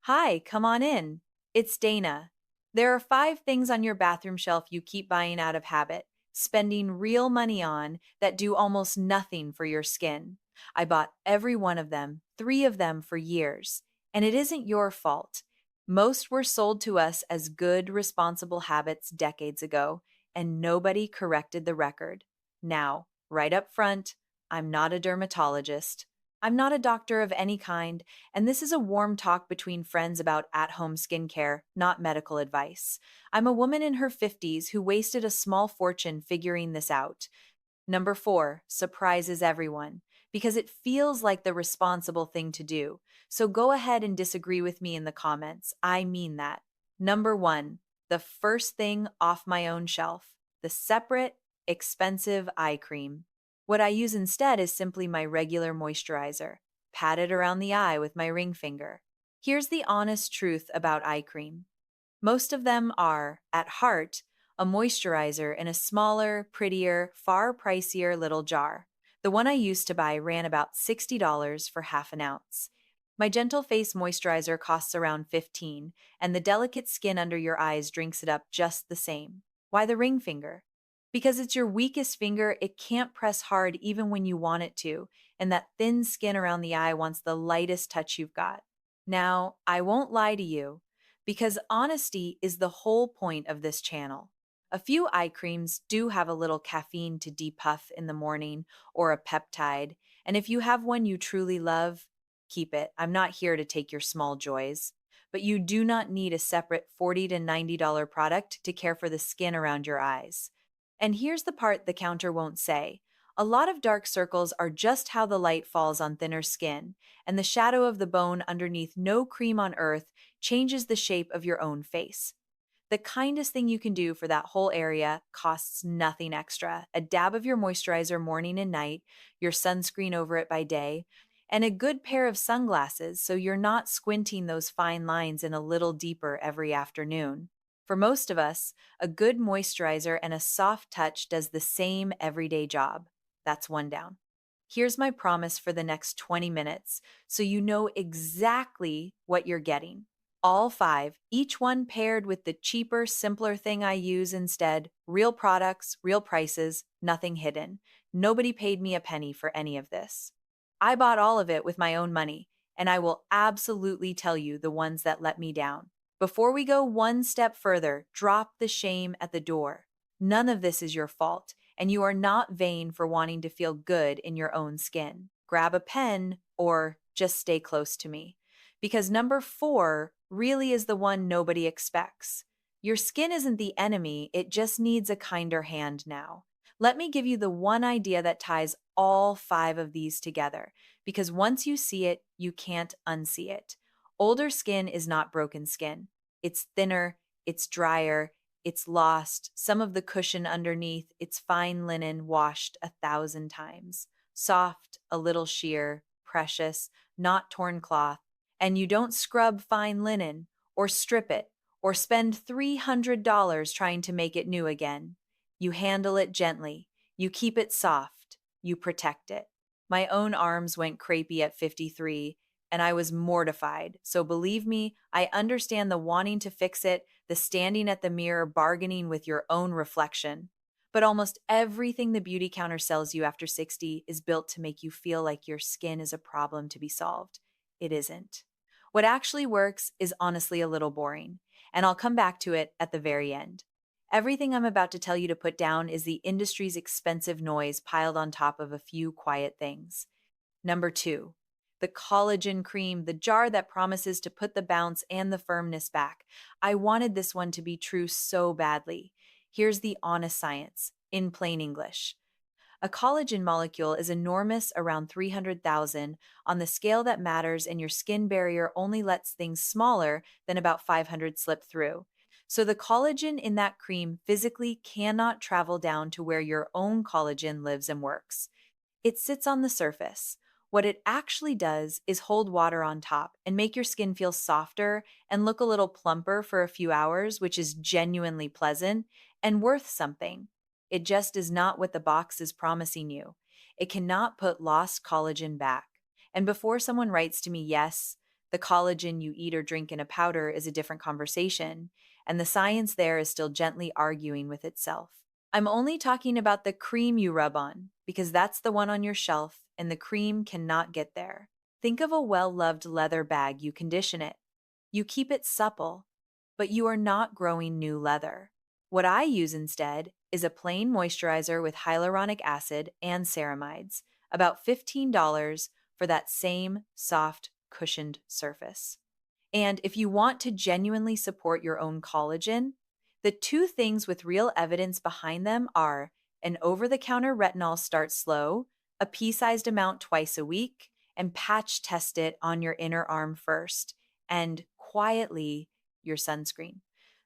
Hi, come on in. It's Dana. There are 5 things on your bathroom shelf you keep buying out of habit, spending real money on that do almost nothing for your skin. I bought every one of them, 3 of them for years, and it isn't your fault. Most were sold to us as good, responsible habits decades ago, and nobody corrected the record. Now, right up front, I'm not a dermatologist. I'm not a doctor of any kind, and this is a warm talk between friends about at home skincare, not medical advice. I'm a woman in her 50s who wasted a small fortune figuring this out. Number 4, surprises everyone, because it feels like the responsible thing to do. So go ahead and disagree with me in the comments. I mean that. Number 1, the first thing off my own shelf, the separate, expensive eye cream. What I use instead is simply my regular moisturizer, pat it around the eye with my ring finger. Here's the honest truth about eye cream. Most of them are, at heart, a moisturizer in a smaller, prettier, far pricier little jar. The one I used to buy ran about $60 for half an ounce. My gentle face moisturizer costs around 15, and the delicate skin under your eyes drinks it up just the same. Why the ring finger? Because it's your weakest finger, it can't press hard even when you want it to, and that thin skin around the eye wants the lightest touch you've got. Now, I won't lie to you, because honesty is the whole point of this channel. A few eye creams do have a little caffeine to depuff in the morning or a peptide, and if you have one you truly love, keep it. I'm not here to take your small joys. But you do not need a separate $40 to $90 product to care for the skin around your eyes. And here's the part the counter won't say. A lot of dark circles are just how the light falls on thinner skin, and the shadow of the bone underneath no cream on earth changes the shape of your own face. The kindest thing you can do for that whole area costs nothing extra. A dab of your moisturizer morning and night, your sunscreen over it by day, and a good pair of sunglasses so you're not squinting those fine lines in a little deeper every afternoon. For most of us, a good moisturizer and a soft touch does the same everyday job. That's one down. Here's my promise for the next 20 minutes so you know exactly what you're getting. All 5, each one paired with the cheaper, simpler thing I use instead. Real products, real prices, nothing hidden. Nobody paid me a penny for any of this. I bought all of it with my own money, and I will absolutely tell you the ones that let me down. Before we go one step further, drop the shame at the door. None of this is your fault, and you are not vain for wanting to feel good in your own skin. Grab a pen or just stay close to me. Because number 4 really is the one nobody expects. Your skin isn't the enemy, it just needs a kinder hand now. Let me give you the one idea that ties all 5 of these together, because once you see it, you can't unsee it. Older skin is not broken skin. It's thinner, it's drier, it's lost some of the cushion underneath, it's fine linen washed 1,000 times. Soft, a little sheer, precious, not torn cloth. And you don't scrub fine linen, or strip it, or spend $300 trying to make it new again. You handle it gently, you keep it soft, you protect it. My own arms went crepey at 53, and I was mortified. So believe me, I understand the wanting to fix it, the standing at the mirror bargaining with your own reflection. But almost everything the beauty counter sells you after 60 is built to make you feel like your skin is a problem to be solved. It isn't. What actually works is honestly a little boring, and I'll come back to it at the very end. Everything I'm about to tell you to put down is the industry's expensive noise piled on top of a few quiet things. Number 2, the collagen cream, the jar that promises to put the bounce and the firmness back. I wanted this one to be true so badly. Here's the honest science, in plain English. A collagen molecule is enormous, around 300,000, on the scale that matters, and your skin barrier only lets things smaller than about 500 slip through. So the collagen in that cream physically cannot travel down to where your own collagen lives and works. It sits on the surface. What it actually does is hold water on top and make your skin feel softer and look a little plumper for a few hours, which is genuinely pleasant and worth something. It just is not what the box is promising you. It cannot put lost collagen back. And before someone writes to me, yes, the The collagen you eat or drink in a powder is a different conversation, and the science there is still gently arguing with itself. I'm only talking about the cream you rub on, because that's the one on your shelf, and the cream cannot get there. Think of a well loved leather bag, you condition it. You keep it supple, but you are not growing new leather. What I use instead is a plain moisturizer with hyaluronic acid and ceramides, about $15 for that same soft, cushioned surface. And if you want to genuinely support your own collagen, the two things with real evidence behind them are an over the counter retinol start slow, a pea sized amount twice a week, and patch test it on your inner arm first, and quietly your sunscreen.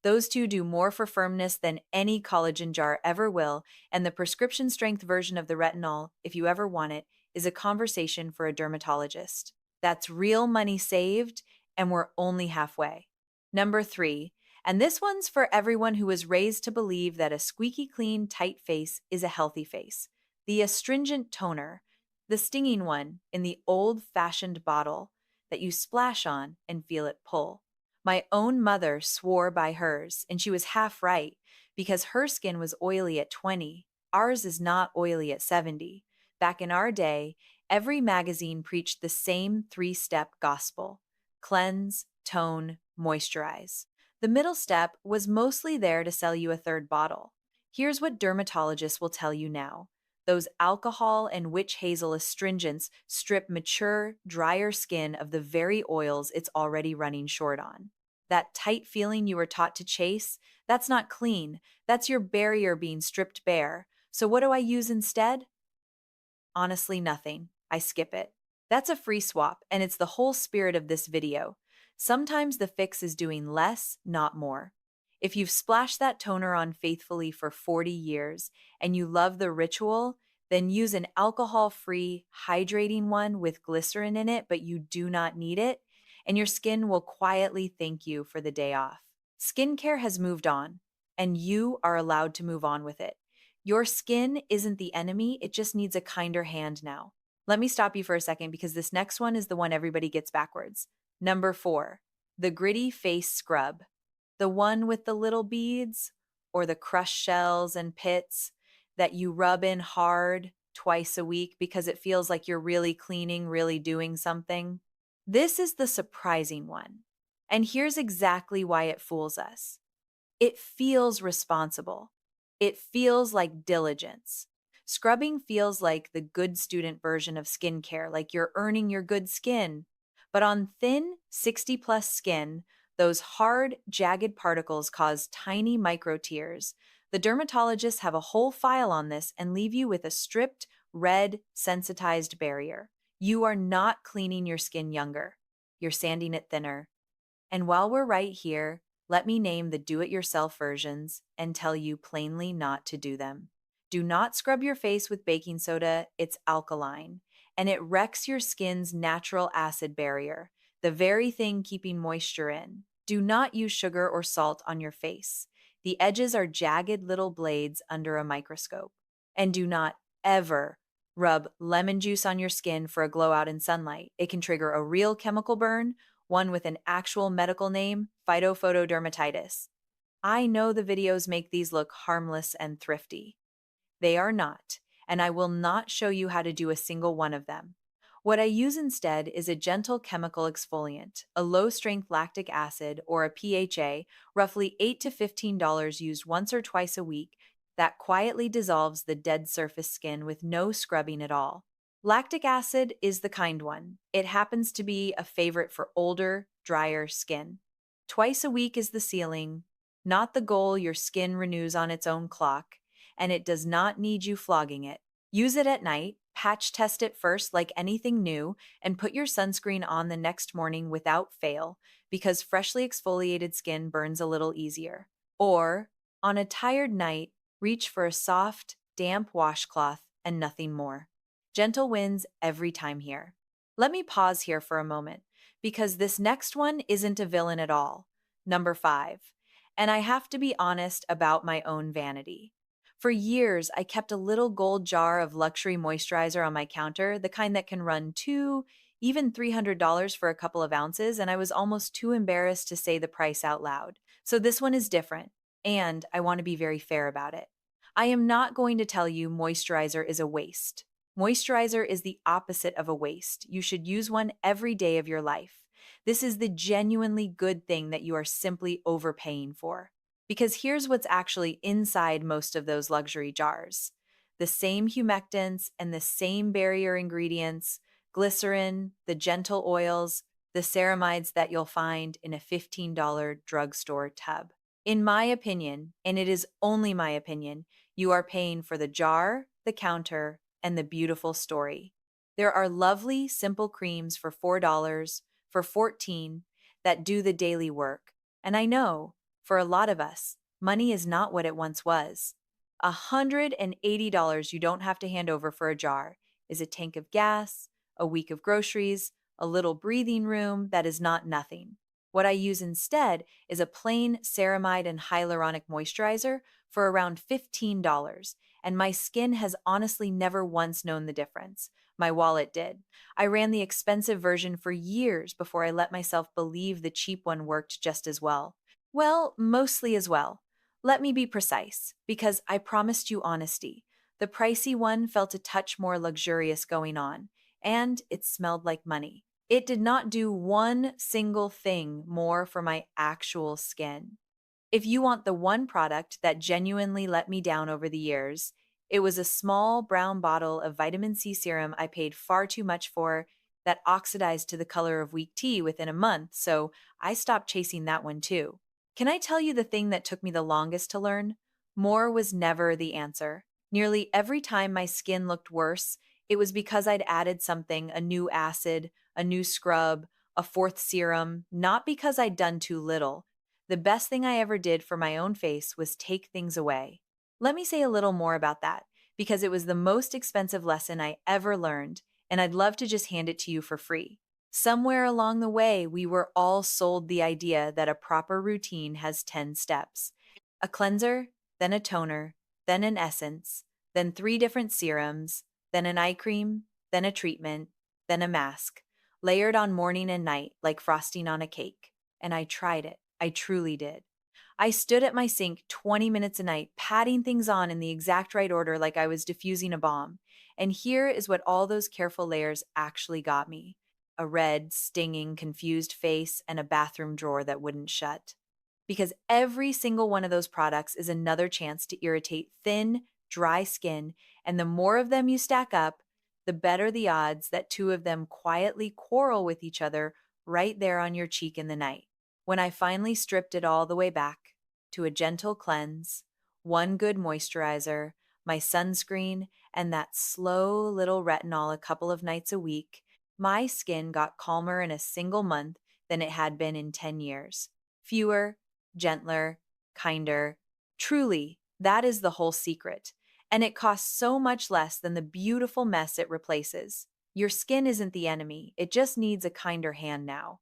Those two do more for firmness than any collagen jar ever will, and the prescription strength version of the retinol, if you ever want it, is a conversation for a dermatologist. That's real money saved, and we're only halfway. Number 3, and this one's for everyone who was raised to believe that a squeaky clean, tight face is a healthy face. The astringent toner, the stinging one in the old fashioned bottle that you splash on and feel it pull. My own mother swore by hers, and she was half right because her skin was oily at 20. Ours is not oily at 70. Back in our day, every magazine preached the same 3-step gospel: cleanse, tone, moisturize. The middle step was mostly there to sell you a third bottle. Here's what dermatologists will tell you now. Those alcohol and witch hazel astringents strip mature, drier skin of the very oils it's already running short on. That tight feeling you were taught to chase, that's not clean. That's your barrier being stripped bare. So what do I use instead? Honestly, nothing. I skip it. That's a free swap, and it's the whole spirit of this video. Sometimes the fix is doing less, not more. If you've splashed that toner on faithfully for 40 years and you love the ritual, then use an alcohol-free, hydrating one with glycerin in it, but you do not need it, and your skin will quietly thank you for the day off. Skincare has moved on, and you are allowed to move on with it. Your skin isn't the enemy, it just needs a kinder hand now. Let me stop you for a second because this next one is the one everybody gets backwards. Number 4, the gritty face scrub. The one with the little beads or the crushed shells and pits that you rub in hard twice a week because it feels like you're really cleaning, really doing something. This is the surprising one. And here's exactly why it fools us. It feels responsible. It feels like diligence. Scrubbing feels like the good student version of skincare, like you're earning your good skin. But on thin, 60-plus skin, those hard, jagged particles cause tiny micro tears. The dermatologists have a whole file on this and leave you with a stripped, red, sensitized barrier. You are not cleaning your skin younger. You're sanding it thinner. And while we're right here, let me name the do-it-yourself versions and tell you plainly not to do them. Do not scrub your face with baking soda, it's alkaline, and it wrecks your skin's natural acid barrier, the very thing keeping moisture in. Do not use sugar or salt on your face. The edges are jagged little blades under a microscope. And do not ever rub lemon juice on your skin for a glow out in sunlight. It can trigger a real chemical burn, one with an actual medical name, phytophotodermatitis. I know the videos make these look harmless and thrifty. They are not, and I will not show you how to do a single one of them. What I use instead is a gentle chemical exfoliant, a low-strength lactic acid or a PHA, roughly $8 to $15 used once or twice a week, that quietly dissolves the dead surface skin with no scrubbing at all. Lactic acid is the kind one. It happens to be a favorite for older, drier skin. Twice a week is the ceiling, not the goal your skin renews on its own clock, and it does not need you flogging it. Use it at night, patch test it first like anything new, and put your sunscreen on the next morning without fail because freshly exfoliated skin burns a little easier. Or, on a tired night, reach for a soft, damp washcloth and nothing more. Gentle wins every time here. Let me pause here for a moment because this next one isn't a villain at all. Number 5. And I have to be honest about my own vanity. For years, I kept a little gold jar of luxury moisturizer on my counter, the kind that can run 2, even $300 for a couple of ounces, and I was almost too embarrassed to say the price out loud. So this one is different, and I want to be very fair about it. I am not going to tell you moisturizer is a waste. Moisturizer is the opposite of a waste. You should use one every day of your life. This is the genuinely good thing that you are simply overpaying for. Because here's what's actually inside most of those luxury jars: the same humectants and the same barrier ingredients, glycerin, the gentle oils, the ceramides that you'll find in a $15 drugstore tub. In my opinion, and it is only my opinion, you are paying for the jar, the counter, and the beautiful story. There are lovely, simple creams for $4, for 14 that do the daily work. And I know, for a lot of us, money is not what it once was. $180 you don't have to hand over for a jar is a tank of gas, a week of groceries, a little breathing room that is not nothing. What I use instead is a plain ceramide and hyaluronic moisturizer for around $15, and my skin has honestly never once known the difference. My wallet did. I ran the expensive version for years before I let myself believe the cheap one worked just as well. Well, mostly as well. Let me be precise, because I promised you honesty. The pricey one felt a touch more luxurious going on, and it smelled like money. It did not do one single thing more for my actual skin. If you want the one product that genuinely let me down over the years, it was a small brown bottle of vitamin C serum I paid far too much for that oxidized to the color of weak tea within a month, so I stopped chasing that one too. Can I tell you the thing that took me the longest to learn? More was never the answer. Nearly every time my skin looked worse, it was because I'd added something: a new acid, a new scrub, a fourth serum, not because I'd done too little. The best thing I ever did for my own face was take things away. Let me say a little more about that, because it was the most expensive lesson I ever learned, and I'd love to just hand it to you for free. Somewhere along the way, we were all sold the idea that a proper routine has 10 steps: a cleanser, then a toner, then an essence, then three different serums, then an eye cream, then a treatment, then a mask, layered on morning and night like frosting on a cake. And I tried it. I truly did. I stood at my sink 20 minutes a night, patting things on in the exact right order like I was diffusing a bomb. And here is what all those careful layers actually got me: a red, stinging, confused face and a bathroom drawer that wouldn't shut. Because every single one of those products is another chance to irritate thin, dry skin, and the more of them you stack up, the better the odds that two of them quietly quarrel with each other right there on your cheek in the night. When I finally stripped it all the way back to a gentle cleanse, one good moisturizer, my sunscreen, and that slow little retinol a couple of nights a week, my skin got calmer in a single month than it had been in 10 years. Fewer, gentler, kinder. Truly, that is the whole secret. And it costs so much less than the beautiful mess it replaces. Your skin isn't the enemy, it just needs a kinder hand now.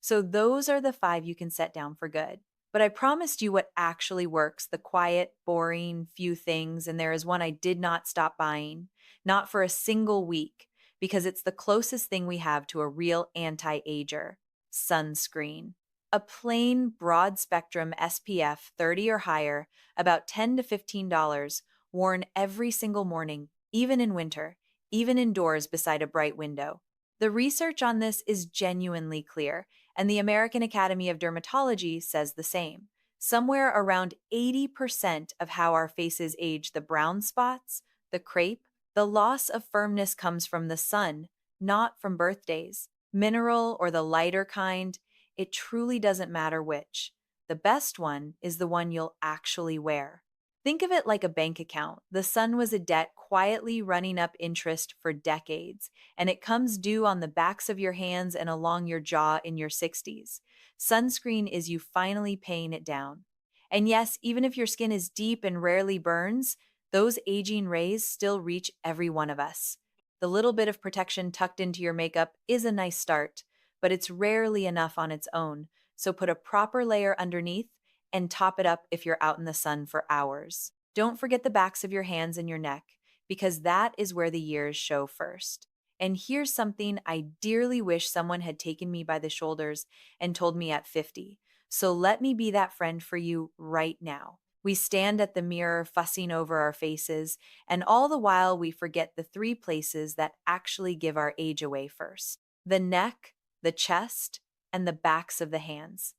So those are the 5 you can set down for good. But I promised you what actually works: the quiet, boring few things, and there is one I did not stop buying, not for a single week, because it's the closest thing we have to a real anti-ager: sunscreen. A plain, broad spectrum SPF 30 or higher, about $10 to $15, worn every single morning, even in winter, even indoors beside a bright window. The research on this is genuinely clear, and the American Academy of Dermatology says the same. Somewhere around 80% of how our faces age: the brown spots, the crepe, the loss of firmness comes from the sun, not from birthdays. Mineral or the lighter kind, it truly doesn't matter which. The best one is the one you'll actually wear. Think of it like a bank account. The sun was a debt quietly running up interest for decades, and it comes due on the backs of your hands and along your jaw in your 60s. Sunscreen is you finally paying it down. And yes, even if your skin is deep and rarely burns, those aging rays still reach every one of us. The little bit of protection tucked into your makeup is a nice start, but it's rarely enough on its own, so put a proper layer underneath and top it up if you're out in the sun for hours. Don't forget the backs of your hands and your neck, because that is where the years show first. And here's something I dearly wish someone had taken me by the shoulders and told me at 50. So let me be that friend for you right now. We stand at the mirror fussing over our faces, and all the while we forget the three places that actually give our age away first: the neck, the chest, and the backs of the hands.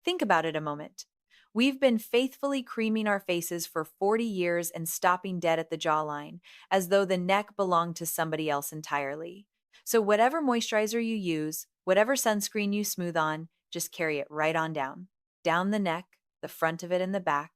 Think about it a moment. We've been faithfully creaming our faces for 40 years and stopping dead at the jawline, as though the neck belonged to somebody else entirely. So, whatever moisturizer you use, whatever sunscreen you smooth on, just carry it right on down. Down the neck, the front of it and the back,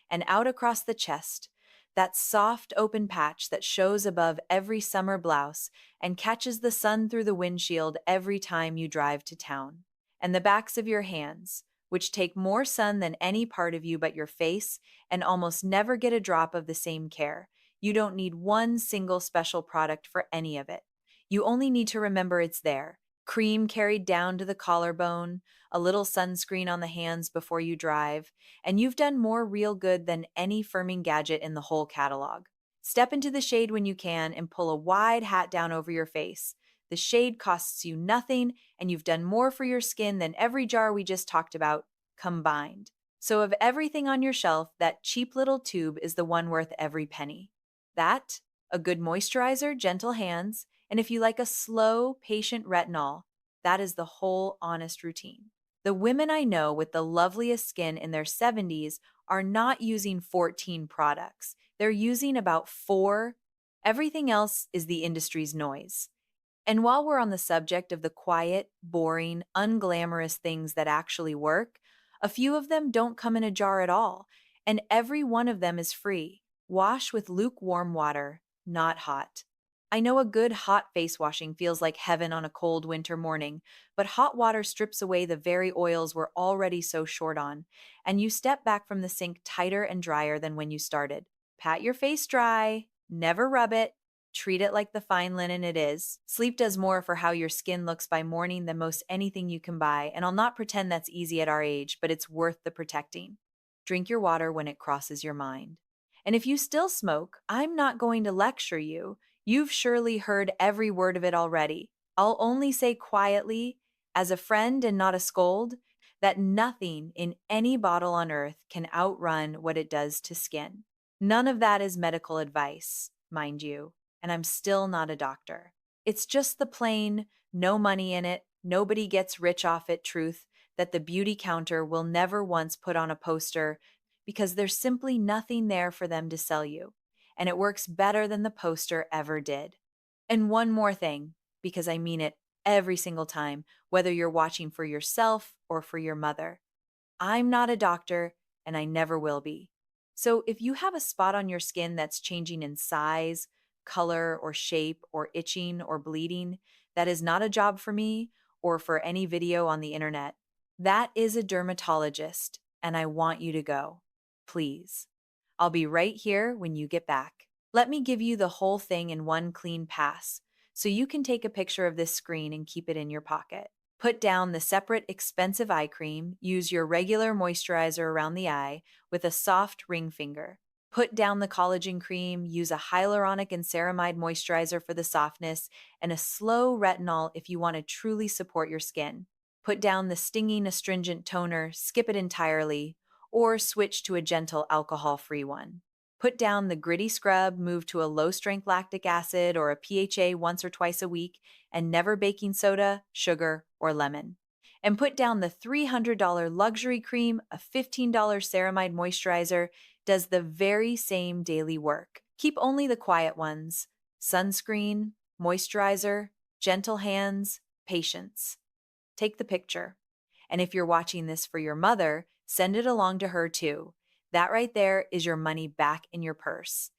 and out across the chest. That soft open patch that shows above every summer blouse and catches the sun through the windshield every time you drive to town. And the backs of your hands, which take more sun than any part of you but your face and almost never get a drop of the same care. You don't need one single special product for any of it. You only need to remember it's there. Cream carried down to the collarbone, a little sunscreen on the hands before you drive, and you've done more real good than any firming gadget in the whole catalog. Step into the shade when you can and pull a wide hat down over your face. The shade costs you nothing, and you've done more for your skin than every jar we just talked about combined. So, of everything on your shelf, that cheap little tube is the one worth every penny. That, a good moisturizer, gentle hands, and if you like a slow, patient retinol, that is the whole honest routine. The women I know with the loveliest skin in their 70s are not using 14 products. They're using about four. Everything else is the industry's noise. And while we're on the subject of the quiet, boring, unglamorous things that actually work, a few of them don't come in a jar at all, and every one of them is free. Wash with lukewarm water, not hot. I know a good hot face washing feels like heaven on a cold winter morning, but hot water strips away the very oils we're already so short on, and you step back from the sink tighter and drier than when you started. Pat your face dry, never rub it. Treat it like the fine linen it is. Sleep does more for how your skin looks by morning than most anything you can buy, and I'll not pretend that's easy at our age, but it's worth the protecting. Drink your water when it crosses your mind. And if you still smoke, I'm not going to lecture you. You've surely heard every word of it already. I'll only say quietly, as a friend and not a scold, that nothing in any bottle on earth can outrun what it does to skin. None of that is medical advice, mind you, and I'm still not a doctor. It's just the plain, no money in it, nobody gets rich off it truth that the beauty counter will never once put on a poster because there's simply nothing there for them to sell you. And it works better than the poster ever did. And one more thing, because I mean it every single time, whether you're watching for yourself or for your mother. I'm not a doctor, and I never will be. So if you have a spot on your skin that's changing in size, color, or shape, or itching, or bleeding, that is not a job for me or for any video on the internet. That is a dermatologist, and I want you to go. Please. I'll be right here when you get back. Let me give you the whole thing in one clean pass, so you can take a picture of this screen and keep it in your pocket. Put down the separate expensive eye cream, use your regular moisturizer around the eye with a soft ring finger. Put down the collagen cream, use a hyaluronic and ceramide moisturizer for the softness, and a slow retinol if you want to truly support your skin. Put down the stinging astringent toner, skip it entirely, or switch to a gentle alcohol-free one. Put down the gritty scrub, move to a low-strength lactic acid or a PHA once or twice a week, and never baking soda, sugar, or lemon. And put down the $300 luxury cream, a $15 ceramide moisturizer, does the very same daily work. Keep only the quiet ones: sunscreen, moisturizer, gentle hands, patience. Take the picture. And if you're watching this for your mother, send it along to her too. That right there is your money back in your purse.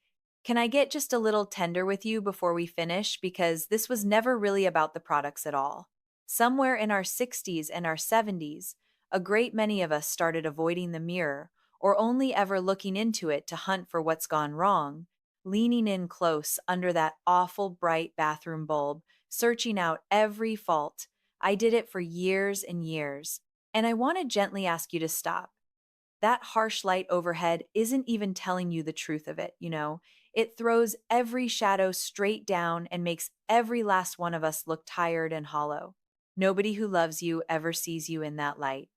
Can I get just a little tender with you before we finish? Because this was never really about the products at all. Somewhere in our 60s and our 70s, a great many of us started avoiding the mirror or only ever looking into it to hunt for what's gone wrong, leaning in close under that awful bright bathroom bulb, searching out every fault. I did it for years and years, and I want to gently ask you to stop. That harsh light overhead isn't even telling you the truth of it. It throws every shadow straight down and makes every last one of us look tired and hollow. Nobody who loves you ever sees you in that light.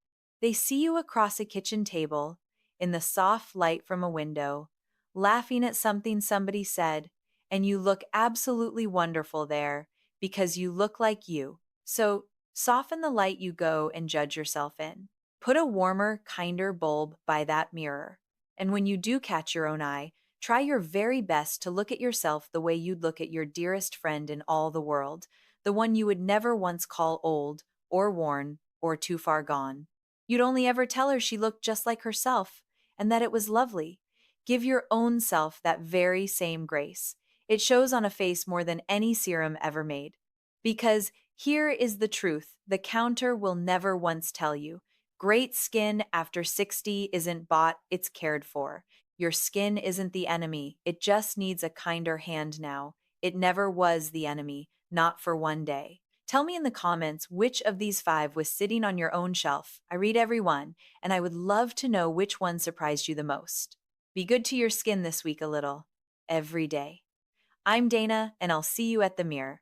They see you across a kitchen table, in the soft light from a window, laughing at something somebody said, and you look absolutely wonderful there because you look like you. So soften the light you go and judge yourself in. Put a warmer, kinder bulb by that mirror. And when you do catch your own eye, try your very best to look at yourself the way you'd look at your dearest friend in all the world, the one you would never once call old, or worn, or too far gone. You'd only ever tell her she looked just like herself, and that it was lovely. Give your own self that very same grace. It shows on a face more than any serum ever made. Because here is the truth the counter will never once tell you. Great skin after 60 isn't bought, it's cared for. Your skin isn't the enemy, it just needs a kinder hand now. It never was the enemy, not for one day. Tell me in the comments which of these five was sitting on your own shelf. I read every one, and I would love to know which one surprised you the most. Be good to your skin this week a little, every day. I'm Dana, and I'll see you at the mirror.